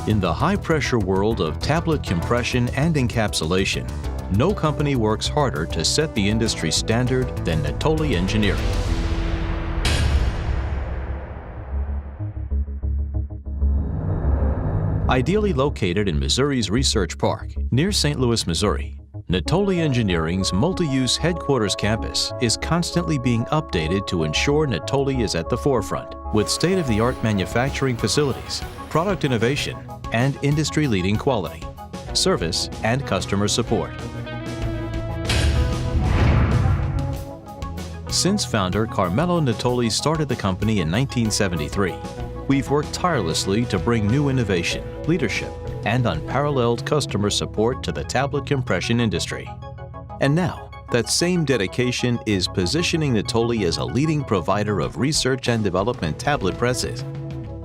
In the high-pressure world of tablet compression and encapsulation, no company works harder to set the industry standard than Natoli Engineering. Ideally located in Missouri's Research Park, near St. Louis, Missouri, Natoli Engineering's multi-use headquarters campus is constantly being updated to ensure Natoli is at the forefront with state-of-the-art manufacturing facilities, product innovation, and industry-leading quality, service, and customer support. Since founder Carmelo Natoli started the company in 1973, we've worked tirelessly to bring new innovation, leadership, and unparalleled customer support to the tablet compression industry. And now, that same dedication is positioning Natoli as a leading provider of research and development tablet presses,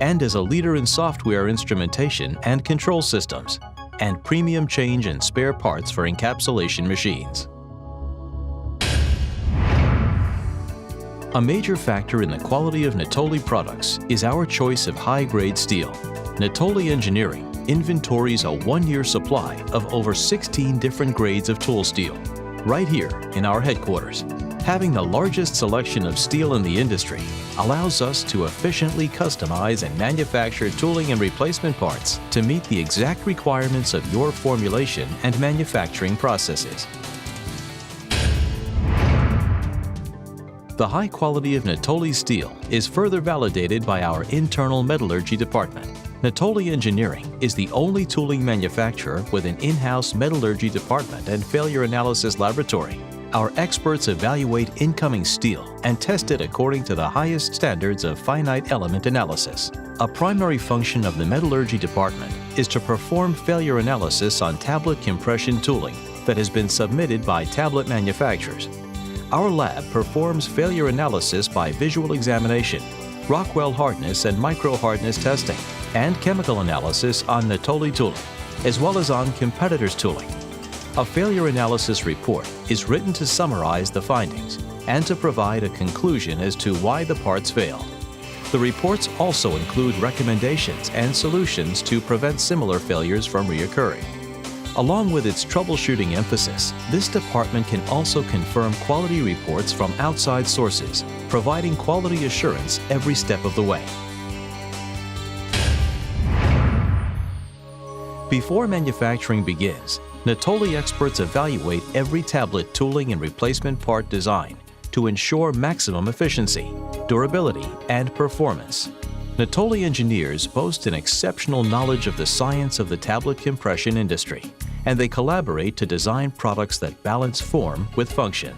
and as a leader in software instrumentation and control systems, and premium change and spare parts for encapsulation machines. A major factor in the quality of Natoli products is our choice of high-grade steel. Natoli Engineering inventories a one-year supply of over 16 different grades of tool steel, right here in our headquarters. Having the largest selection of steel in the industry allows us to efficiently customize and manufacture tooling and replacement parts to meet the exact requirements of your formulation and manufacturing processes. The high quality of Natoli steel is further validated by our internal metallurgy department. Natoli Engineering is the only tooling manufacturer with an in-house metallurgy department and failure analysis laboratory. Our experts evaluate incoming steel and test it according to the highest standards of finite element analysis. A primary function of the metallurgy department is to perform failure analysis on tablet compression tooling that has been submitted by tablet manufacturers. Our lab performs failure analysis by visual examination, Rockwell hardness and micro-hardness testing, and chemical analysis on Natoli tooling, as well as on competitors' tooling. A failure analysis report is written to summarize the findings and to provide a conclusion as to why the parts failed. The reports also include recommendations and solutions to prevent similar failures from reoccurring. Along with its troubleshooting emphasis, this department can also confirm quality reports from outside sources, providing quality assurance every step of the way. Before manufacturing begins, Natoli experts evaluate every tablet tooling and replacement part design to ensure maximum efficiency, durability, and performance. Natoli engineers boast an exceptional knowledge of the science of the tablet compression industry, and they collaborate to design products that balance form with function.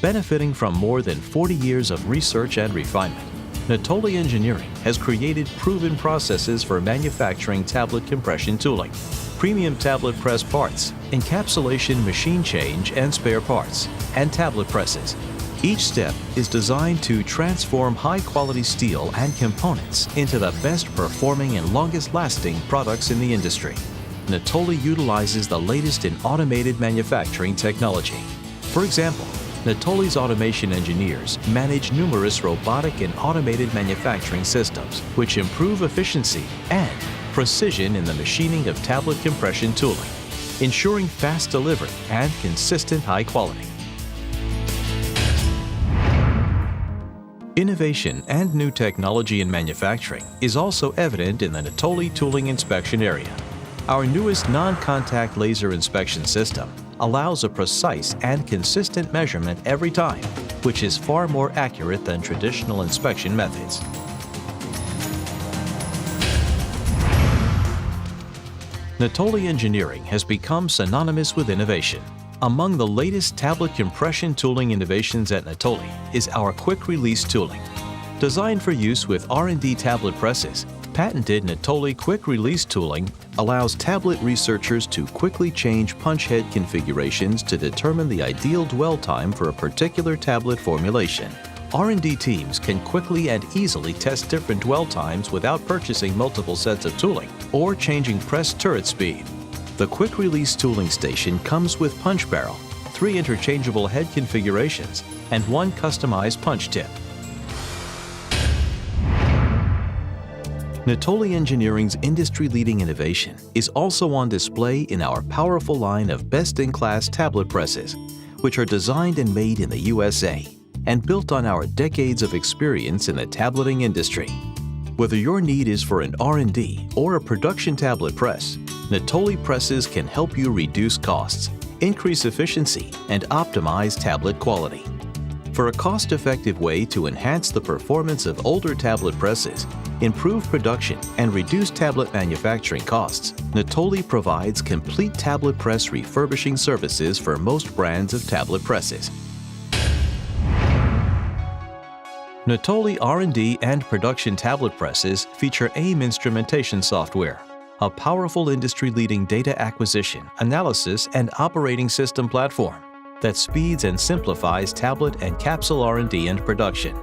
Benefiting from more than 40 years of research and refinement, Natoli Engineering has created proven processes for manufacturing tablet compression tooling, premium tablet press parts, encapsulation machine change and spare parts, and tablet presses. Each step is designed to transform high-quality steel and components into the best-performing and longest-lasting products in the industry. Natoli utilizes the latest in automated manufacturing technology. For example, Natoli's automation engineers manage numerous robotic and automated manufacturing systems, which improve efficiency and precision in the machining of tablet compression tooling, ensuring fast delivery and consistent high quality. Innovation and new technology in manufacturing is also evident in the Natoli tooling inspection area. Our newest non-contact laser inspection system allows a precise and consistent measurement every time, which is far more accurate than traditional inspection methods. Natoli Engineering has become synonymous with innovation. Among the latest tablet compression tooling innovations at Natoli is our quick-release tooling. Designed for use with R&D tablet presses, patented Natoli quick-release tooling allows tablet researchers to quickly change punch head configurations to determine the ideal dwell time for a particular tablet formulation. R&D teams can quickly and easily test different dwell times without purchasing multiple sets of tooling or changing press turret speed. The quick-release tooling station comes with punch barrel, 3 interchangeable head configurations, and 1 customized punch tip. Natoli Engineering's industry-leading innovation is also on display in our powerful line of best-in-class tablet presses, which are designed and made in the USA and built on our decades of experience in the tableting industry. Whether your need is for an R&D or a production tablet press, Natoli presses can help you reduce costs, increase efficiency, and optimize tablet quality. For a cost-effective way to enhance the performance of older tablet presses, improve production, and reduce tablet manufacturing costs, Natoli provides complete tablet press refurbishing services for most brands of tablet presses. Natoli R&D and production tablet presses feature AIM instrumentation software, a powerful industry-leading data acquisition, analysis, and operating system platform that speeds and simplifies tablet and capsule R&D and production.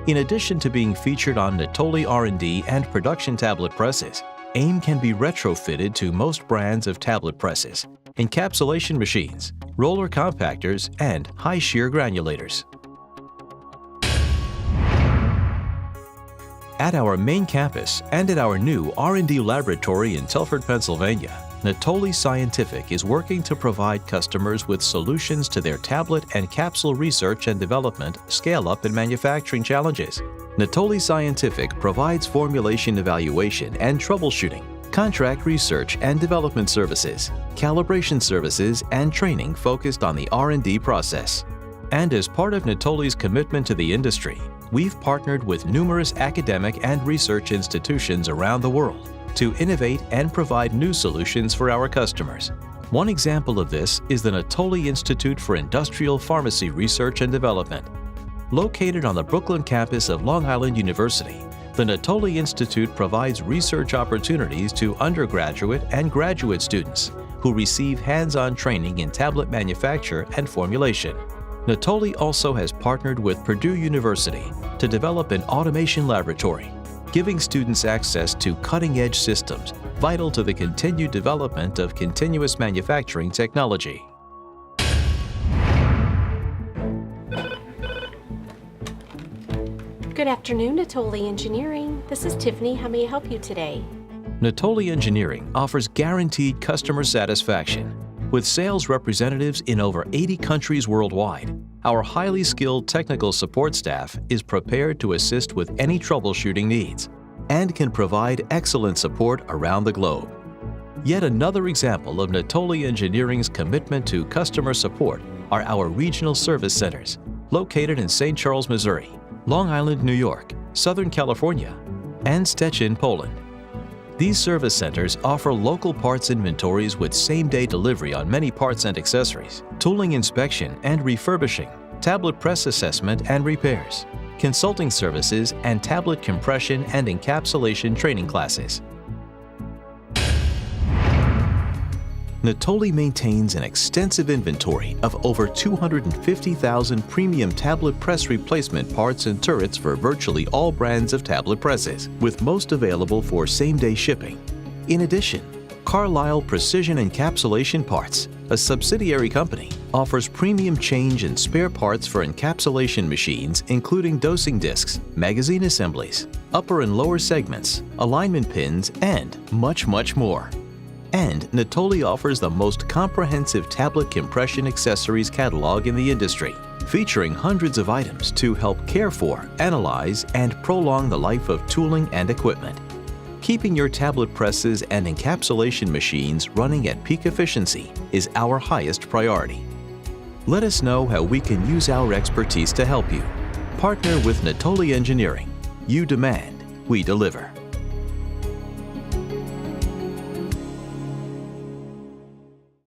In addition to being featured on Natoli R&D and production tablet presses, AIM can be retrofitted to most brands of tablet presses, encapsulation machines, roller compactors, and high-shear granulators. At our main campus and at our new R&D laboratory in Telford, Pennsylvania, Natoli Scientific is working to provide customers with solutions to their tablet and capsule research and development, scale-up, and manufacturing challenges. Natoli Scientific provides formulation evaluation and troubleshooting, contract research and development services, calibration services, and training focused on the R&D process. And as part of Natoli's commitment to the industry, we've partnered with numerous academic and research institutions around the world to innovate and provide new solutions for our customers. One example of this is the Natoli Institute for Industrial Pharmacy Research and Development. Located on the Brooklyn campus of Long Island University, the Natoli Institute provides research opportunities to undergraduate and graduate students who receive hands-on training in tablet manufacture and formulation. Natoli also has partnered with Purdue University to develop an automation laboratory, giving students access to cutting-edge systems vital to the continued development of continuous manufacturing technology. Good afternoon, Natoli Engineering. This is Tiffany. How may I help you today? Natoli Engineering offers guaranteed customer satisfaction. With sales representatives in over 80 countries worldwide, our highly skilled technical support staff is prepared to assist with any troubleshooting needs and can provide excellent support around the globe. Yet another example of Natoli Engineering's commitment to customer support are our regional service centers, located in St. Charles, Missouri, Long Island, New York, Southern California, and Szczecin, Poland. These service centers offer local parts inventories with same-day delivery on many parts and accessories, tooling inspection and refurbishing, tablet press assessment and repairs, consulting services, and tablet compression and encapsulation training classes. Natoli maintains an extensive inventory of over 250,000 premium tablet press replacement parts and turrets for virtually all brands of tablet presses, with most available for same-day shipping. In addition, Carlisle Precision Encapsulation Parts, a subsidiary company, offers premium change and spare parts for encapsulation machines, including dosing discs, magazine assemblies, upper and lower segments, alignment pins, and much, much more. And Natoli offers the most comprehensive tablet compression accessories catalog in the industry, featuring hundreds of items to help care for, analyze, and prolong the life of tooling and equipment. Keeping your tablet presses and encapsulation machines running at peak efficiency is our highest priority. Let us know how we can use our expertise to help you. Partner with Natoli Engineering. You demand, we deliver.